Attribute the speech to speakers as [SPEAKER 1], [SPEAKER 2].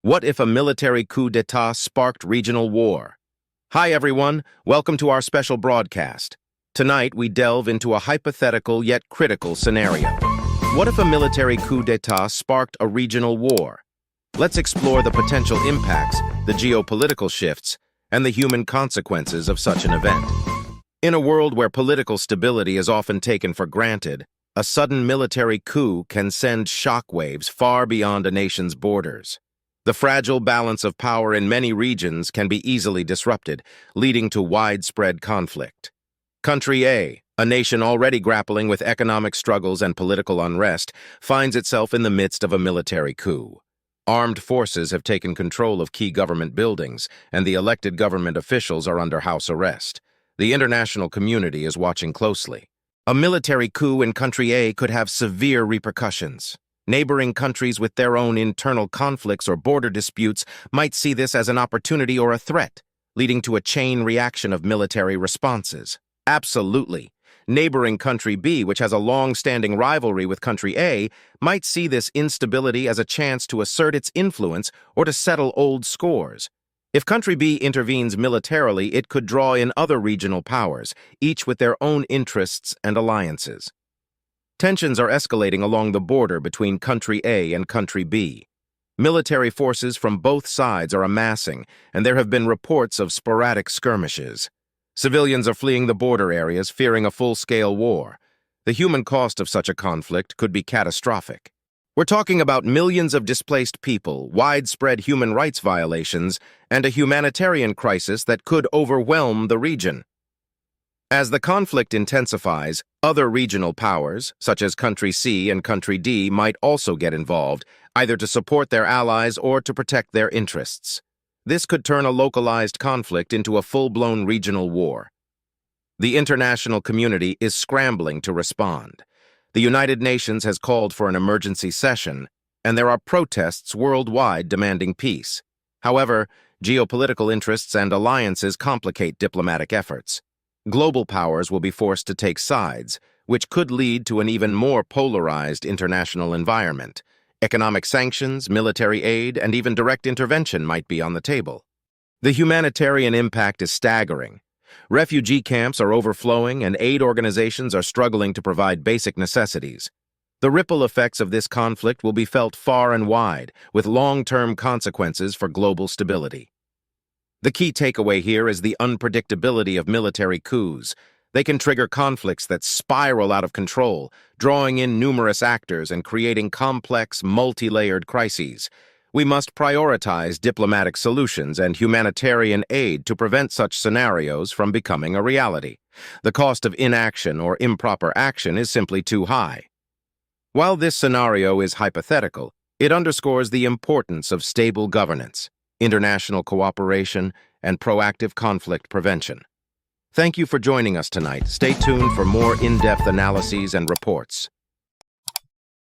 [SPEAKER 1] What if a military coup d'etat sparked regional war? Hi everyone, welcome to our special broadcast. Tonight we delve into a hypothetical yet critical scenario. What if a military coup d'etat sparked a regional war? Let's explore the potential impacts, the geopolitical shifts, and the human consequences of such an event. In a world where political stability is often taken for granted, a sudden military coup can send shockwaves far beyond a nation's borders. The fragile balance of power in many regions can be easily disrupted, leading to widespread conflict. Country A, a nation already grappling with economic struggles and political unrest, finds itself in the midst of a military coup. Armed forces have taken control of key government buildings, and the elected government officials are under house arrest. The international community is watching closely. A military coup in Country A could have severe repercussions. Neighboring countries with their own internal conflicts or border disputes might see this as an opportunity or a threat, leading to a chain reaction of military responses. Absolutely. Neighboring Country B, which has a long-standing rivalry with Country A, might see this instability as a chance to assert its influence or to settle old scores. If Country B intervenes militarily, it could draw in other regional powers, each with their own interests and alliances. Tensions are escalating along the border between Country A and Country B. Military forces from both sides are amassing, and there have been reports of sporadic skirmishes. Civilians are fleeing the border areas, fearing a full-scale war. The human cost of such a conflict could be catastrophic. We're talking about millions of displaced people, widespread human rights violations, and a humanitarian crisis that could overwhelm the region. As the conflict intensifies, other regional powers, such as Country C and Country D, might also get involved, either to support their allies or to protect their interests. This could turn a localized conflict into a full-blown regional war. The international community is scrambling to respond. The United Nations has called for an emergency session, and there are protests worldwide demanding peace. However, geopolitical interests and alliances complicate diplomatic efforts. Global powers will be forced to take sides, which could lead to an even more polarized international environment. Economic sanctions, military aid, and even direct intervention might be on the table. The humanitarian impact is staggering. Refugee camps are overflowing, and aid organizations are struggling to provide basic necessities. The ripple effects of this conflict will be felt far and wide, with long-term consequences for global stability. The key takeaway here is the unpredictability of military coups. They can trigger conflicts that spiral out of control, drawing in numerous actors and creating complex, multi-layered crises. We must prioritize diplomatic solutions and humanitarian aid to prevent such scenarios from becoming a reality. The cost of inaction or improper action is simply too high. While this scenario is hypothetical, it underscores the importance of stable governance, international cooperation, and proactive conflict prevention. Thank you for joining us tonight. Stay tuned for more in-depth analyses and reports.